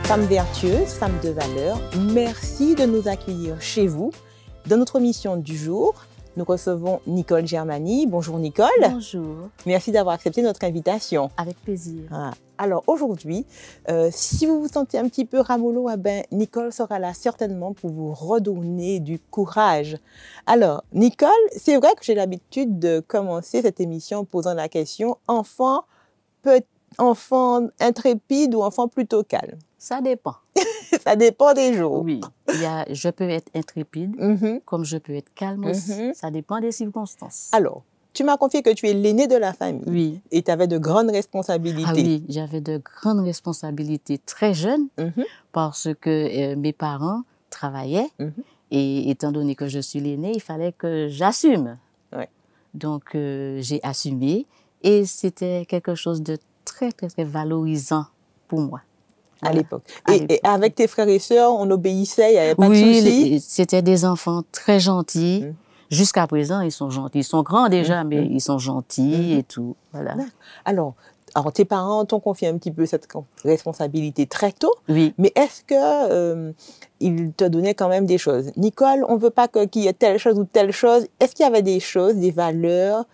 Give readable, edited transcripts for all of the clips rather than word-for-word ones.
Femmes vertueuses, femmes de valeur, merci de nous accueillir chez vous. Dans notre mission du jour, nous recevons Nicole Germani. Bonjour Nicole. Bonjour. Merci d'avoir accepté notre invitation. Avec plaisir. Alors aujourd'hui, si vous vous sentez un petit peu ramollo, Nicole sera là certainement pour vous redonner du courage. Alors Nicole, c'est vrai que j'ai l'habitude de commencer cette émission en posant la question enfant intrépide ou enfant plutôt calme? Ça dépend. Ça dépend des jours. Oui, je peux être intrépide, comme je peux être calme aussi. Ça dépend des circonstances. Alors, tu m'as confié que tu es l'aîné de la famille. Oui. Et tu avais de grandes responsabilités. Ah oui, j'avais de grandes responsabilités très jeune parce que mes parents travaillaient et étant donné que je suis l'aîné, il fallait que j'assume. Ouais. Donc, j'ai assumé et c'était quelque chose de très, très, très valorisant pour moi. À l'époque. Et avec tes frères et sœurs, on obéissait, il n'y avait pas de soucis? Oui, c'était des enfants très gentils. Jusqu'à présent, ils sont gentils. Ils sont grands déjà, mais ils sont gentils et tout. Voilà. Alors, tes parents t'ont confié un petit peu cette responsabilité très tôt. Oui. Mais est-ce que ils te donnaient quand même des choses? Nicole, on ne veut pas qu'il y ait telle chose ou telle chose. Est-ce qu'il y avait des choses, des valeurs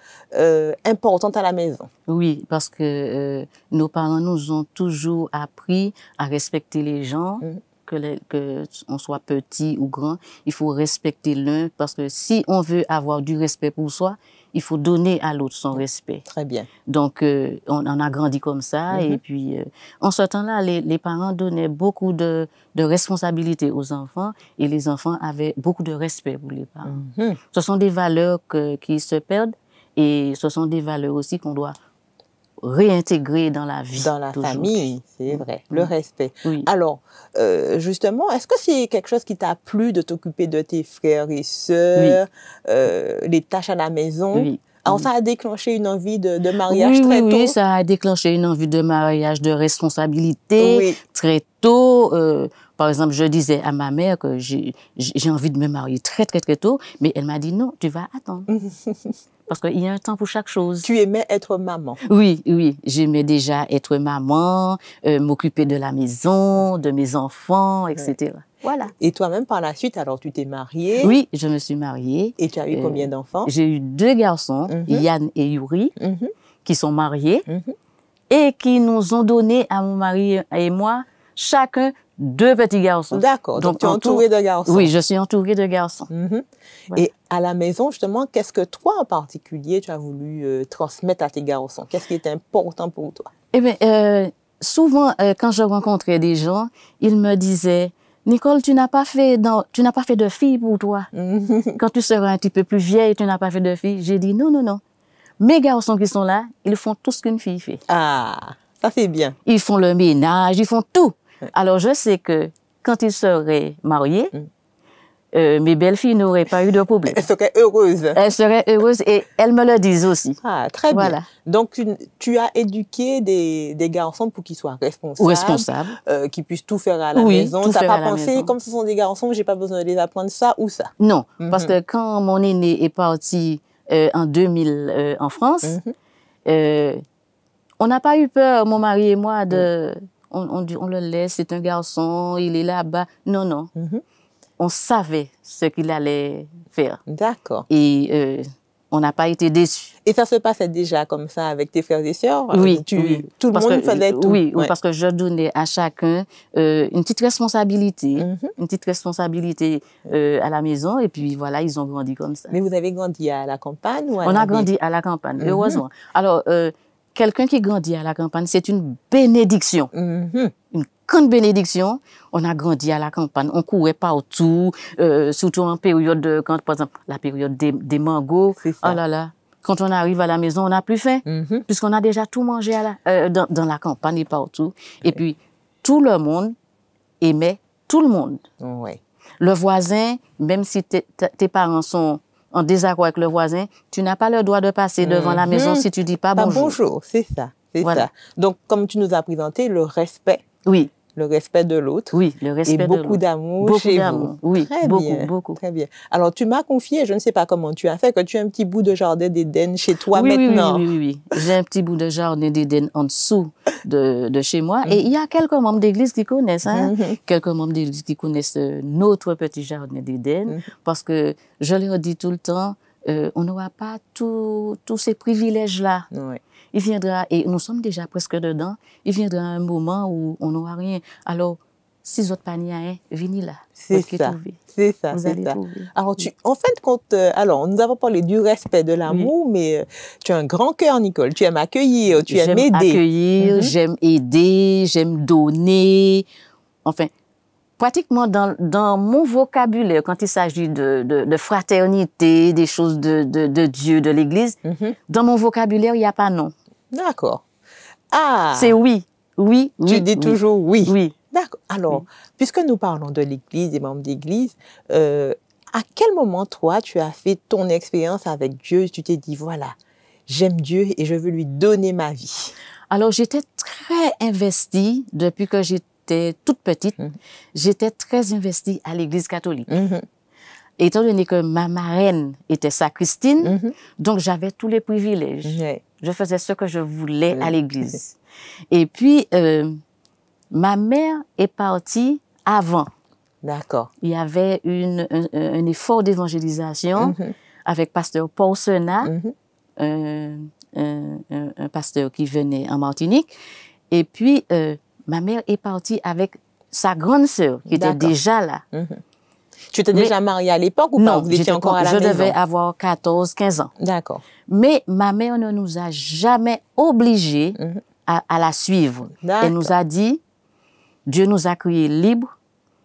importantes à la maison? Oui, parce que nos parents nous ont toujours appris à respecter les gens. Que on soit petit ou grand, il faut respecter l'un parce que si on veut avoir du respect pour soi, il faut donner à l'autre son respect. Très bien. Donc, on en a grandi comme ça. Et puis, en ce temps-là, les parents donnaient beaucoup de responsabilités aux enfants et les enfants avaient beaucoup de respect pour les parents. Ce sont des valeurs qui se perdent et ce sont des valeurs aussi qu'on doit réintégrer dans la vie. Dans la famille, c'est vrai. Le respect. Oui. Alors, justement, est-ce que c'est quelque chose qui t'a plu de t'occuper de tes frères et sœurs, les tâches à la maison? Oui. Alors, ça a déclenché une envie de mariage très tôt? Oui, ça a déclenché une envie de mariage, de responsabilité très tôt. Par exemple, je disais à ma mère que j'ai envie de me marier très, très, très tôt, mais elle m'a dit non, tu vas attendre. Parce qu'il y a un temps pour chaque chose. Tu aimais être maman? Oui, oui. J'aimais déjà être maman, m'occuper de la maison, de mes enfants, etc. Voilà. Et toi-même, par la suite, alors tu t'es mariée? Oui, je me suis mariée. Et tu as eu combien d'enfants? J'ai eu 2 garçons, Yann et Yuri, qui sont mariés et qui nous ont donné à mon mari et moi chacun 2 petits garçons. D'accord. Donc tu es entourée de garçons? Oui, je suis entourée de garçons. Voilà. Et à la maison, justement, qu'est-ce que toi, en particulier, tu as voulu transmettre à tes garçons? Qu'est-ce qui est important pour toi? Eh bien, souvent, quand je rencontrais des gens, ils me disaient « Nicole, tu n'as pas fait de fille pour toi. Quand tu seras un petit peu plus vieille, tu n'as pas fait de fille. » J'ai dit « Non, non, non. Mes garçons qui sont là, ils font tout ce qu'une fille fait. » Ah, ça c'est bien. Ils font le ménage, ils font tout. Alors, je sais que quand ils seraient mariés, mes belles-filles n'auraient pas eu de problème. Elles seraient heureuses. Elles seraient heureuses et elles me le disent aussi. Ah, très bien. Voilà. Donc, tu as éduqué des garçons pour qu'ils soient responsables, qu'ils puissent tout faire à la maison. Tu n'as pas pensé, comme ce sont des garçons, je n'ai pas besoin de les apprendre ça ou ça? Non. Parce que quand mon aîné est parti en 2000 en France, on n'a pas eu peur, mon mari et moi, on le laisse, c'est un garçon, il est là-bas. Non, non. On savait ce qu'il allait faire. D'accord. Et on n'a pas été déçus. Et ça se passait déjà comme ça avec tes frères et sœurs? Oui. Tout le monde faisait tout? Oui, parce que je donnais à chacun une petite responsabilité, à la maison. Et puis voilà, ils ont grandi comme ça. Mais vous avez grandi à la campagne ou à On a grandi à la campagne, heureusement. Alors, quelqu'un qui grandit à la campagne, c'est une bénédiction. Une grande bénédiction. On a grandi à la campagne, on courait partout, surtout en période quand, par exemple, la période des mangos. Oh là là. Quand on arrive à la maison, on n'a plus faim, puisqu'on a déjà tout mangé dans la campagne et partout. Et puis, tout le monde aimait tout le monde. Le voisin, même si tes parents sont en désaccord avec le voisin, tu n'as pas le droit de passer devant la maison si tu dis pas bonjour. Pas bonjour, c'est ça. Ça. Donc, comme tu nous as présenté, le respect. Oui. Le respect de l'autre. Oui, le respect de l'autre. Et beaucoup d'amour chez vous. Oui, très beaucoup, bien, beaucoup. Très bien. Alors, tu m'as confié, je ne sais pas comment tu as fait, que tu as un petit bout de jardin d'Éden chez toi maintenant. Oui. J'ai un petit bout de jardin d'Éden en dessous de chez moi. Et il y a quelques membres d'église qui connaissent, hein, quelques membres d'église qui connaissent notre petit jardin d'Éden, parce que je leur dis tout le temps, on n'aura pas tous ces privilèges-là. Oui. Il viendra, et nous sommes déjà presque dedans, il viendra un moment où on n'aura rien. Alors, si vous n'avez pas rien, venez là. C'est ça. C'est ça. Vous allez trouver. Alors, en fin de compte, alors, nous avons parlé du respect, de l'amour, mais tu as un grand cœur, Nicole. Tu aimes accueillir, tu aimes aider. J'aime accueillir, j'aime aider, j'aime donner. Enfin, pratiquement dans mon vocabulaire, quand il s'agit de fraternité, des choses de Dieu, de l'Église, dans mon vocabulaire, il n'y a pas non. D'accord. Ah! C'est oui, oui, oui. Tu dis toujours oui. Oui. D'accord. Alors, puisque nous parlons de l'Église, des membres d'Église, à quel moment, toi, tu as fait ton expérience avec Dieu? Tu t'es dit, voilà, j'aime Dieu et je veux lui donner ma vie. Alors, j'étais très investie depuis que j'étais toute petite. J'étais très investie à l'Église catholique. Étant donné que ma marraine était sacristine, donc j'avais tous les privilèges. Je faisais ce que je voulais à l'Église. Et puis, ma mère est partie avant. D'accord. Il y avait un effort d'évangélisation avec pasteur Paul Sena, un pasteur qui venait en Martinique. Et puis, ma mère est partie avec sa grande sœur qui était déjà là. Tu étais déjà mariée à l'époque ou pas? Non, vous étiez encore à la maison? Je devais avoir 14, 15 ans. D'accord. Mais ma mère ne nous a jamais obligés à la suivre. Elle nous a dit, Dieu nous a créés libres,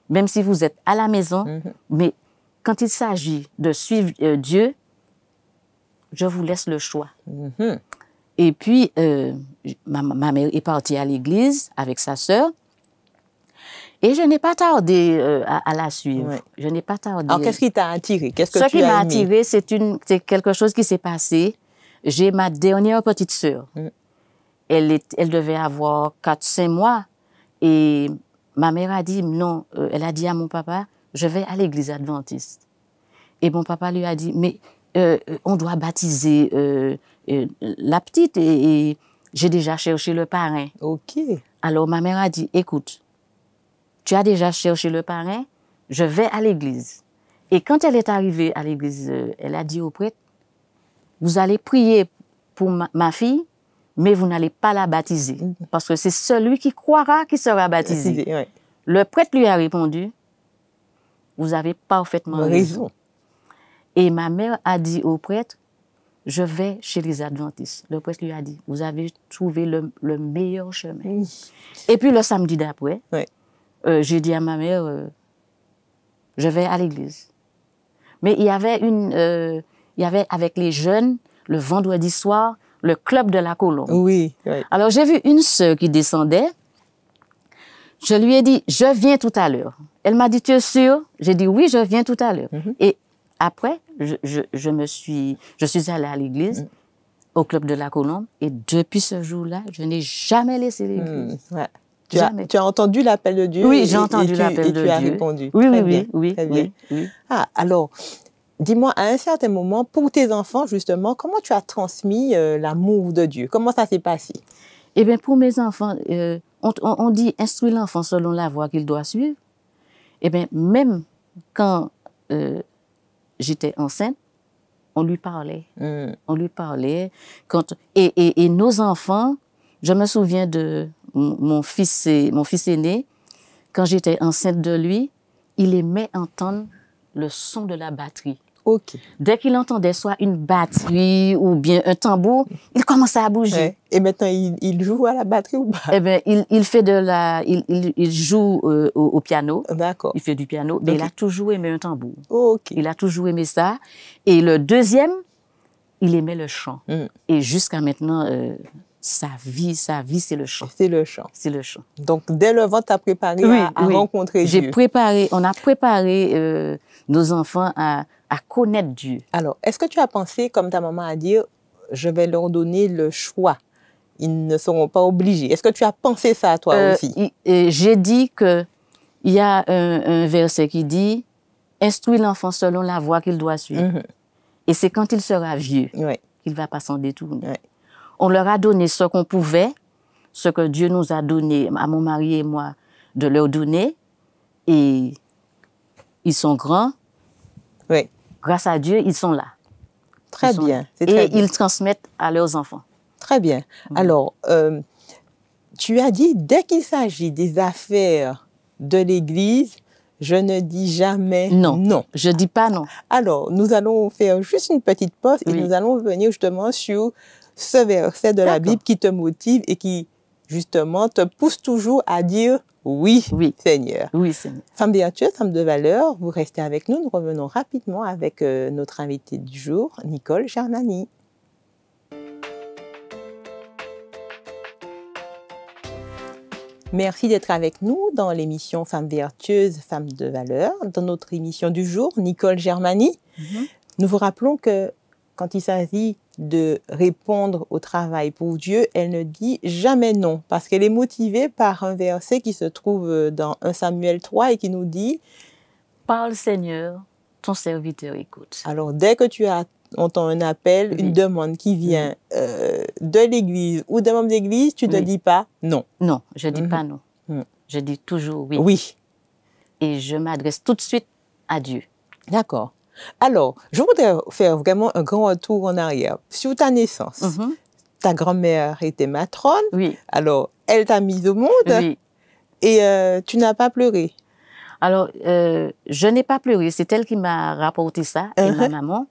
même si vous êtes à la maison, mais quand il s'agit de suivre Dieu, je vous laisse le choix. Et puis, ma mère est partie à l'église avec sa sœur. Et je n'ai pas tardé à la suivre. Je n'ai pas tardé. Alors, qu'est-ce qui t'a attiré? Qu'est-ce que tu as aimé? Ce qui m'a attiré, c'est quelque chose qui s'est passé. J'ai ma dernière petite sœur. Elle devait avoir 4-5 mois. Et ma mère a dit, non, elle a dit à mon papa, je vais à l'église adventiste. Et mon papa lui a dit, mais on doit baptiser la petite. Et j'ai déjà cherché le parrain. OK. Alors, ma mère a dit, écoute, tu as déjà cherché le parrain, je vais à l'église. Et quand elle est arrivée à l'église, elle a dit au prêtre, vous allez prier pour ma fille, mais vous n'allez pas la baptiser. Parce que c'est celui qui croira qui sera baptisé. Le prêtre lui a répondu, vous avez parfaitement raison. Et ma mère a dit au prêtre, je vais chez les adventistes. Le prêtre lui a dit, vous avez trouvé le meilleur chemin. Et puis le samedi d'après, j'ai dit à ma mère, je vais à l'église. Mais il y avait avec les jeunes, le vendredi soir, le club de la Colombe. Oui. Alors j'ai vu une sœur qui descendait. Je lui ai dit, je viens tout à l'heure. Elle m'a dit, tu es sûre? J'ai dit, oui, je viens tout à l'heure. Et après, je suis allée à l'église, au club de la Colombe. Et depuis ce jour-là, je n'ai jamais laissé l'église. Tu as entendu l'appel de Dieu? Oui, j'ai entendu l'appel de Dieu. Et tu as répondu. Oui. Ah, alors, dis-moi, à un certain moment, pour tes enfants, justement, comment tu as transmis l'amour de Dieu? Comment ça s'est passé? Eh bien, pour mes enfants, on dit instruire l'enfant selon la voie qu'il doit suivre. Eh bien, même quand j'étais enceinte, on lui parlait. On lui parlait. Et nos enfants, je me souviens de mon fils aîné, quand j'étais enceinte de lui, il aimait entendre le son de la batterie. OK. Dès qu'il entendait soit une batterie ou bien un tambour, il commençait à bouger. Et maintenant, il joue à la batterie ou pas? Eh bien, il joue au piano. D'accord. Il fait du piano, mais il a toujours aimé un tambour. OK. Il a toujours aimé ça. Et le deuxième, il aimait le chant. Et jusqu'à maintenant, sa vie, c'est le chant. C'est le chant. C'est le chant. Donc, dès le ventre, tu as préparé à rencontrer Dieu. On a préparé nos enfants à connaître Dieu. Alors, est-ce que tu as pensé, comme ta maman a dit, je vais leur donner le choix? Ils ne seront pas obligés. Est-ce que tu as pensé ça à toi aussi? J'ai dit qu'il y a un verset qui dit « Instruis l'enfant selon la voie qu'il doit suivre. Et c'est quand il sera vieux qu'il ne va pas s'en détourner. On leur a donné ce qu'on pouvait, ce que Dieu nous a donné, à mon mari et moi, de leur donner. Et ils sont grands. Oui. Grâce à Dieu, ils sont là. Très bien. Et ils transmettent à leurs enfants. Très bien. Alors, tu as dit, dès qu'il s'agit des affaires de l'Église, je ne dis jamais non. Je ne dis pas non. Alors, nous allons faire juste une petite pause et nous allons venir justement sur ce verset de la Bible qui te motive et qui, justement, te pousse toujours à dire oui, Seigneur. Oui, Seigneur. Femmes vertueuses, femmes de valeur, vous restez avec nous. Nous revenons rapidement avec notre invitée du jour, Nicole Germany. Merci d'être avec nous dans l'émission Femmes vertueuses, femmes de valeur. Dans notre émission du jour, Nicole Germany, nous vous rappelons que quand il s'agit de répondre au travail pour Dieu, elle ne dit jamais non, parce qu'elle est motivée par un verset qui se trouve dans 1 Samuel 3 et qui nous dit « Parle Seigneur, ton serviteur écoute ». Alors, dès que tu entends un appel, une demande qui vient de l'Église ou d'un membre d'Église, tu ne dis pas non. Non, je ne dis pas non. Je dis toujours oui. Oui. Et je m'adresse tout de suite à Dieu. D'accord. Alors, je voudrais faire vraiment un grand retour en arrière. Sur ta naissance, ta grand-mère était matrone. Oui. Alors, elle t'a mise au monde. Oui. Et tu n'as pas pleuré. Alors, je n'ai pas pleuré. C'est elle qui m'a rapporté ça, et ma maman.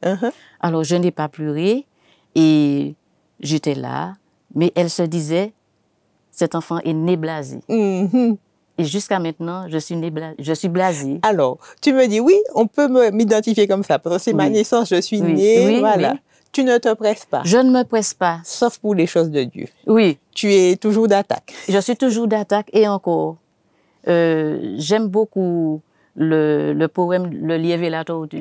Alors, je n'ai pas pleuré et j'étais là. Mais elle se disait, cet enfant est né blasé. Et jusqu'à maintenant, je suis blasée. Alors, tu me dis, oui, on peut m'identifier comme ça, parce que c'est ma naissance, je suis née, voilà. Tu ne te presses pas. Je ne me presse pas. Sauf pour les choses de Dieu. Oui. Tu es toujours d'attaque. Je suis toujours d'attaque et encore. J'aime beaucoup le poème Le lièvre et la tortue.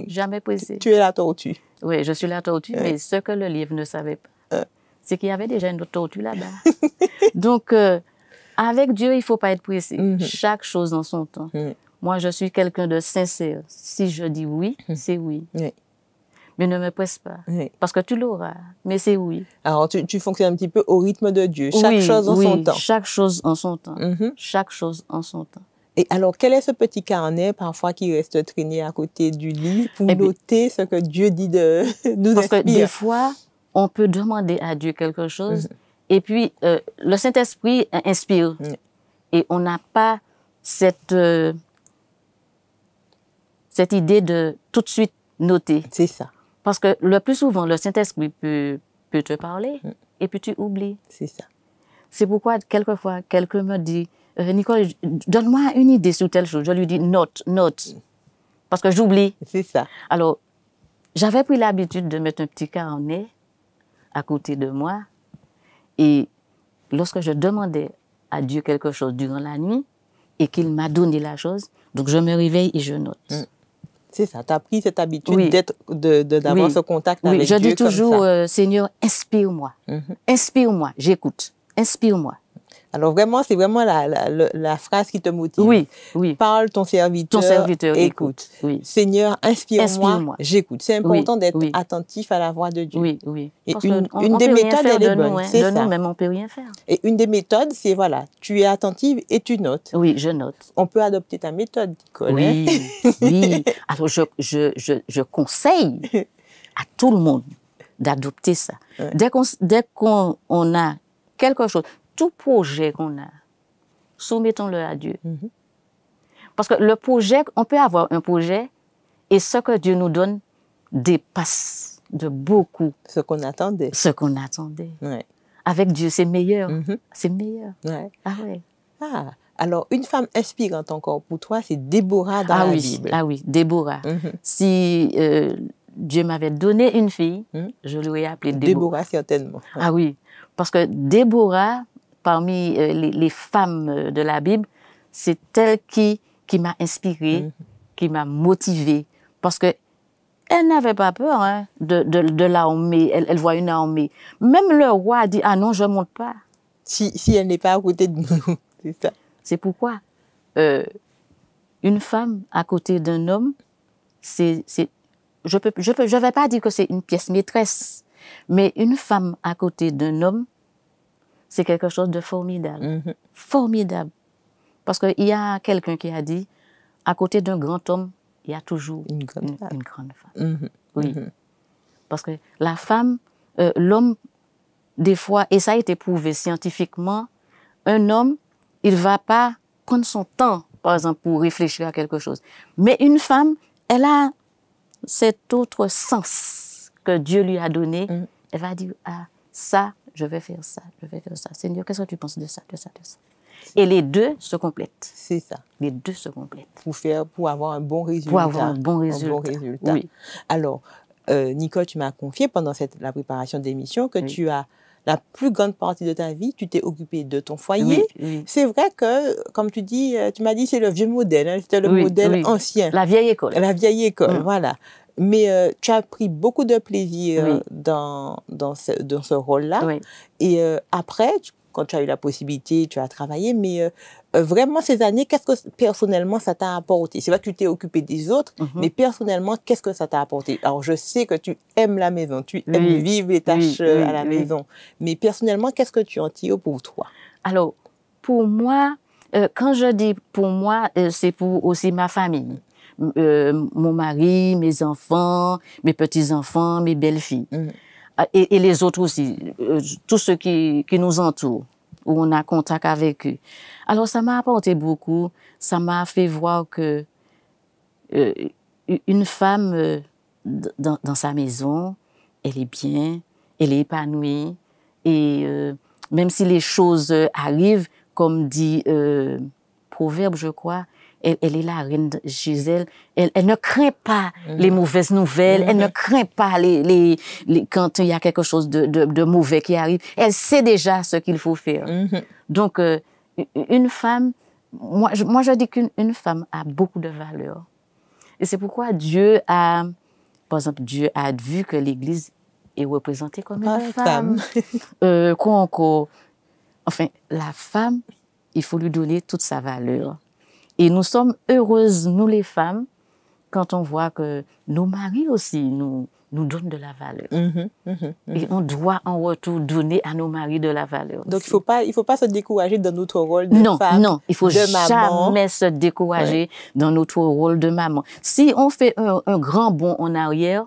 Jamais pressé. Tu es la tortue. Oui, je suis la tortue, mais ce que le lièvre ne savait pas, c'est qu'il y avait déjà une autre tortue là-bas. Donc, avec Dieu, il ne faut pas être pressé. Chaque chose en son temps. Moi, je suis quelqu'un de sincère. Si je dis oui, c'est oui. Mais ne me presse pas. Parce que tu l'auras. Mais c'est oui. Alors, tu fonctionnes un petit peu au rythme de Dieu. Chaque chose en son temps. Chaque chose en son temps. Chaque chose en son temps. Et alors, quel est ce petit carnet, parfois, qui reste traîné à côté du lit pour noter ce que Dieu dit de nous Parce inspire? Que des fois, on peut demander à Dieu quelque chose et puis le Saint-Esprit inspire. Et on n'a pas cette idée de tout de suite noter. C'est ça. Parce que le plus souvent, le Saint-Esprit peut te parler et puis tu oublies. C'est ça. C'est pourquoi, quelquefois, quelqu'un me dit « Nicole, donne-moi une idée sur telle chose. » Je lui dis « Note. » Parce que j'oublie. C'est ça. Alors, j'avais pris l'habitude de mettre un petit carnet à côté de moi. Et lorsque je demandais à Dieu quelque chose durant la nuit et qu'il m'a donné la chose, donc je me réveille et je note. C'est ça, tu as pris cette habitude d'avoir ce contact avec Dieu. Je dis toujours, Seigneur, inspire-moi. Inspire-moi, j'écoute. Inspire-moi. Alors vraiment, c'est vraiment la phrase qui te motive. Oui. Parle, ton serviteur écoute. Seigneur, inspire-moi, j'écoute. C'est important d'être attentif à la voix de Dieu. Oui. Et une des méthodes, elle est bonne. C'est ça. De nous-mêmes, on ne peut rien faire. Et une des méthodes, c'est voilà, tu es attentive et tu notes. Oui, je note. On peut adopter ta méthode, Nicole. Oui. Alors, je conseille à tout le monde d'adopter ça. Dès qu'on a quelque chose, tout projet qu'on a, soumettons-le à Dieu. Parce que le projet, on peut avoir un projet et ce que Dieu nous donne dépasse de beaucoup ce qu'on attendait. Avec Dieu, c'est meilleur. C'est meilleur. Alors, une femme inspirante encore pour toi, c'est Déborah dans la Bible. Ah oui, Déborah. Si Dieu m'avait donné une fille, je l'aurais appelée Déborah. Déborah, certainement. Ah oui, parce que Déborah, parmi les femmes de la Bible, c'est elle qui m'a inspirée, qui m'a motivée. Parce qu'elle n'avait pas peur de l'armée. Elle voit une armée. Même le roi a dit, ah non, je ne monte pas. Si elle n'est pas à côté de nous, c'est ça. C'est pourquoi une femme à côté d'un homme, je vais pas dire que c'est une pièce maîtresse, mais une femme à côté d'un homme, c'est quelque chose de formidable. Formidable. Parce qu'il y a quelqu'un qui a dit, à côté d'un grand homme, il y a toujours une grande femme. Oui. Parce que la femme, l'homme, des fois, et ça a été prouvé scientifiquement, un homme, il ne va pas prendre son temps, par exemple, pour réfléchir à quelque chose. Mais une femme, elle a cet autre sens que Dieu lui a donné. Elle va dire, ah, ça, je vais faire ça, je vais faire ça. Seigneur, qu'est-ce que tu penses de ça, de ça, de ça? Et les deux se complètent. C'est ça. Les deux se complètent. Pour avoir un bon résultat. Pour avoir un bon résultat. Oui. Alors, Nicole, tu m'as confié pendant la préparation de l'émission que tu as la plus grande partie de ta vie, tu t'es occupée de ton foyer. Oui. C'est vrai que, comme tu dis, tu m'as dit c'est le vieux modèle, hein, c'était le modèle ancien. La vieille école. La vieille école, voilà. Mais tu as pris beaucoup de plaisir dans ce rôle-là. Et après, quand tu as eu la possibilité, tu as travaillé, mais vraiment ces années, qu'est-ce que personnellement ça t'a apporté? C'est vrai que tu t'es occupé des autres, mais personnellement, qu'est-ce que ça t'a apporté? Alors je sais que tu aimes la maison, tu aimes vivre les tâches à la maison, mais personnellement, qu'est-ce que tu en tires pour toi? Alors, pour moi, quand je dis pour moi, c'est pour aussi ma famille. Mon mari, mes enfants, mes petits-enfants, mes belles-filles. Et les autres aussi, tous ceux qui nous entourent, où on a contact avec eux. Alors, ça m'a apporté beaucoup. Ça m'a fait voir que une femme dans sa maison, elle est bien, elle est épanouie. Et même si les choses arrivent, comme dit Proverbe, je crois, elle est la reine chez elle. Elle ne craint pas les mauvaises nouvelles. Elle ne craint pas quand il y a quelque chose de mauvais qui arrive. Elle sait déjà ce qu'il faut faire. Donc, une femme, moi je dis qu'une femme a beaucoup de valeur. Et c'est pourquoi Dieu a vu que l'Église est représentée comme une femme. Quoi encore? Enfin, la femme, il faut lui donner toute sa valeur. Et nous sommes heureuses, nous les femmes, quand on voit que nos maris aussi nous donnent de la valeur. Et on doit en retour donner à nos maris de la valeur. Donc il faut pas se décourager dans notre rôle de femme, non, il faut jamais se décourager dans notre rôle de maman. Si on fait un grand bond en arrière,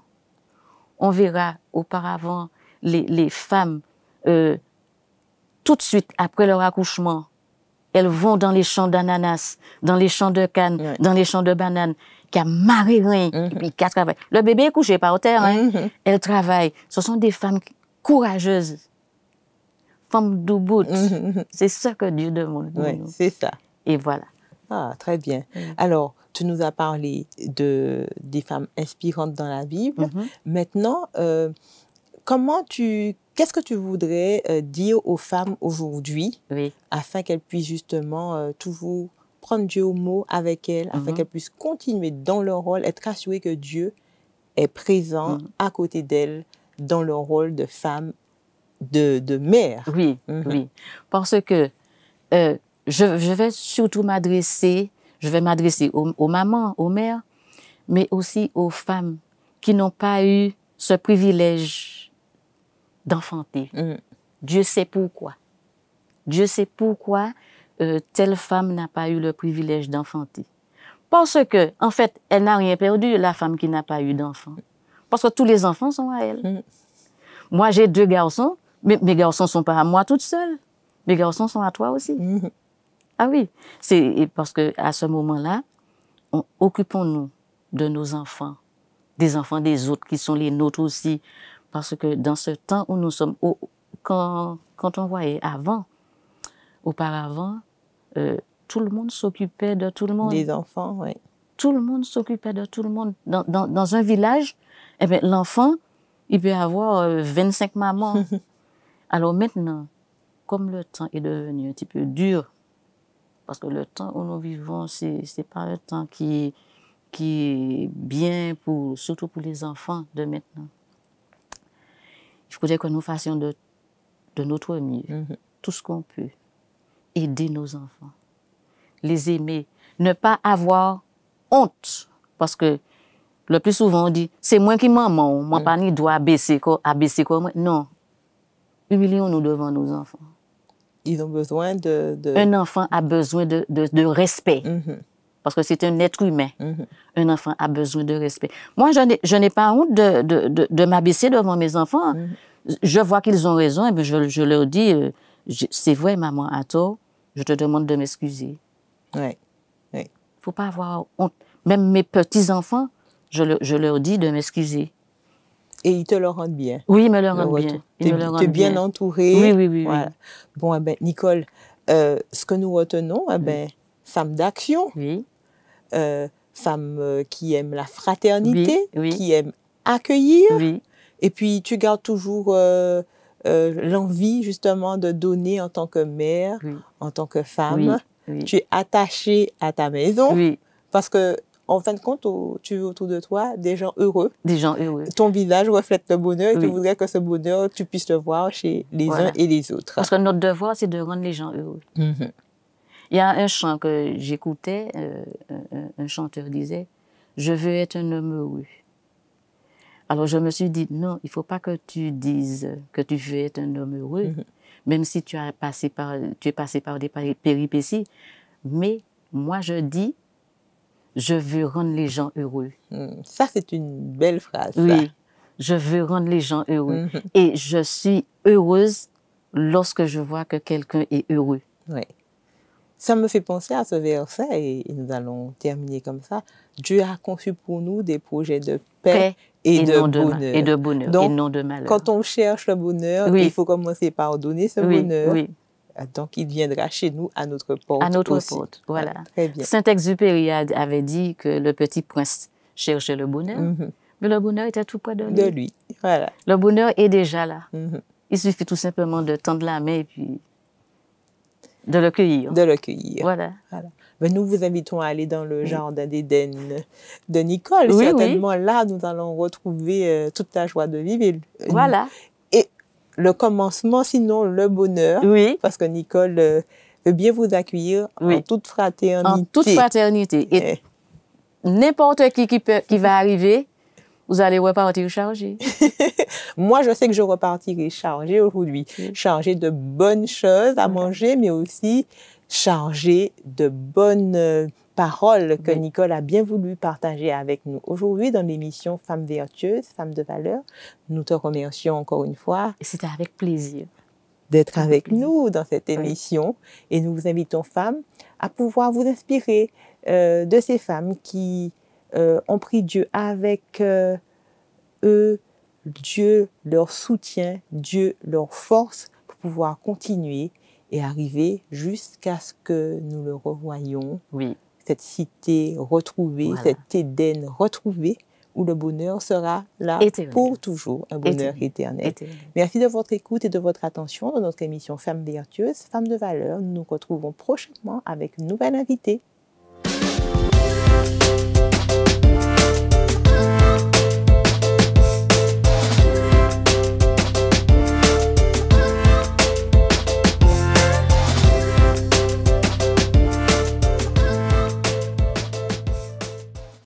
on verra auparavant les femmes, tout de suite après leur accouchement, elles vont dans les champs d'ananas, dans les champs de canne, dans les champs de bananes, qui a maré rien, et puis qui travaillent. Le bébé est couché par terre, elles travaillent. Ce sont des femmes courageuses, femmes d'Ubud. C'est ça que Dieu demande. Oui, c'est ça. Et voilà. Ah, très bien. Alors, tu nous as parlé des femmes inspirantes dans la Bible. Maintenant, qu'est-ce que tu voudrais dire aux femmes aujourd'hui afin qu'elles puissent justement toujours prendre Dieu au mot avec elles, afin qu'elles puissent continuer dans leur rôle, être assurées que Dieu est présent à côté d'elles dans leur rôle de femme, de mère? Oui. Parce que je vais surtout m'adresser aux mamans, aux mères, mais aussi aux femmes qui n'ont pas eu ce privilège d'enfanter. Dieu sait pourquoi. Dieu sait pourquoi telle femme n'a pas eu le privilège d'enfanter. Parce que, en fait, elle n'a rien perdu, la femme qui n'a pas eu d'enfant. Parce que tous les enfants sont à elle. Moi, j'ai 2 garçons, mais mes garçons ne sont pas à moi toute seule. Mes garçons sont à toi aussi. Ah oui, c'est parce qu'à ce moment-là, occupons-nous de nos enfants, des enfants des autres qui sont les nôtres aussi. Parce que dans ce temps où nous sommes, quand on voyait auparavant, tout le monde s'occupait de tout le monde. Des enfants, oui. Tout le monde s'occupait de tout le monde. Dans un village, eh bien, l'enfant, il peut avoir 25 mamans. Alors maintenant, comme le temps est devenu un petit peu dur, parce que le temps où nous vivons, c'est pas un temps qui est bien, surtout pour les enfants de maintenant. Il faudrait que nous fassions de notre mieux, tout ce qu'on peut, aider nos enfants, les aimer, ne pas avoir honte, parce que le plus souvent on dit, c'est moi qui maman, moi pas ni doit abaisser quoi moi. Non, humilions-nous devant nos enfants. Ils ont besoin de... Un enfant a besoin de respect. Parce que c'est un être humain. Un enfant a besoin de respect. Moi, je n'ai pas honte de m'abaisser devant mes enfants. Je vois qu'ils ont raison et je leur dis, c'est vrai, maman a tort, je te demande de m'excuser. Oui. Il ne faut pas avoir honte. Même mes petits-enfants, je leur dis de m'excuser. Et ils te le rendent bien. Oui, ils me le rendent bien. Tu es bien Oui, entourée. oui, oui. Voilà. Oui. Bon, eh ben, Nicole, ce que nous retenons, eh ben, femme d'action, oui. Femme qui aime la fraternité, oui. qui aime accueillir. Oui. Et puis, tu gardes toujours l'envie, justement, de donner en tant que mère, en tant que femme. Oui. Tu es attachée à ta maison. Oui. Parce que, en fin de compte, tu veux autour de toi des gens heureux. Des gens heureux. Ton visage reflète le bonheur et tu voudrais que ce bonheur, tu puisses le voir chez les uns et les autres. Parce que notre devoir, c'est de rendre les gens heureux. Il y a un chant que j'écoutais, un chanteur disait « Je veux être un homme heureux ». Alors je me suis dit « Non, il ne faut pas que tu dises que tu veux être un homme heureux, même si tu es passé par des péripéties. Mais moi, je dis « Je veux rendre les gens heureux ». Ça, c'est une belle phrase. Oui, ça. je veux rendre les gens heureux. Et je suis heureuse lorsque je vois que quelqu'un est heureux. Oui. Ça me fait penser à ce verset et nous allons terminer comme ça. Dieu a conçu pour nous des projets de paix et de bonheur. Et de bonheur, donc, et non de malheur. Quand on cherche le bonheur, il faut commencer par donner ce bonheur. Donc, il viendra chez nous, à notre porte. À notre aussi. porte, voilà. Très bien. Saint-Exupéry avait dit que le petit prince cherchait le bonheur, mais le bonheur était tout près de lui. De lui, voilà. Le bonheur est déjà là. Il suffit tout simplement de tendre la main et puis de le cueillir. De le cueillir. Voilà. Ben, nous vous invitons à aller dans le jardin d'Éden de Nicole. Certainement, là, nous allons retrouver toute la joie de vivre. Voilà. Et le commencement, sinon le bonheur. Parce que Nicole veut bien vous accueillir en toute fraternité. En toute fraternité. Et n'importe qui va arriver, vous allez repartir chargé. Moi, je sais que je repartirai chargée aujourd'hui. Chargée de bonnes choses à manger, mais aussi chargée de bonnes paroles que Nicole a bien voulu partager avec nous. Aujourd'hui, dans l'émission Femmes vertueuses, Femmes de valeur, nous te remercions encore une fois. Et c'était avec plaisir d'être avec nous dans cette émission. Et nous vous invitons, femmes, à pouvoir vous inspirer de ces femmes qui ont pris Dieu avec eux. Dieu leur soutient, Dieu leur force pour pouvoir continuer et arriver jusqu'à ce que nous le revoyions. Cette cité retrouvée, cet Éden retrouvé, où le bonheur sera là pour toujours, un bonheur éternel. Merci de votre écoute et de votre attention dans notre émission Femmes vertueuses, Femmes de valeur. Nous nous retrouvons prochainement avec une nouvelle invitée.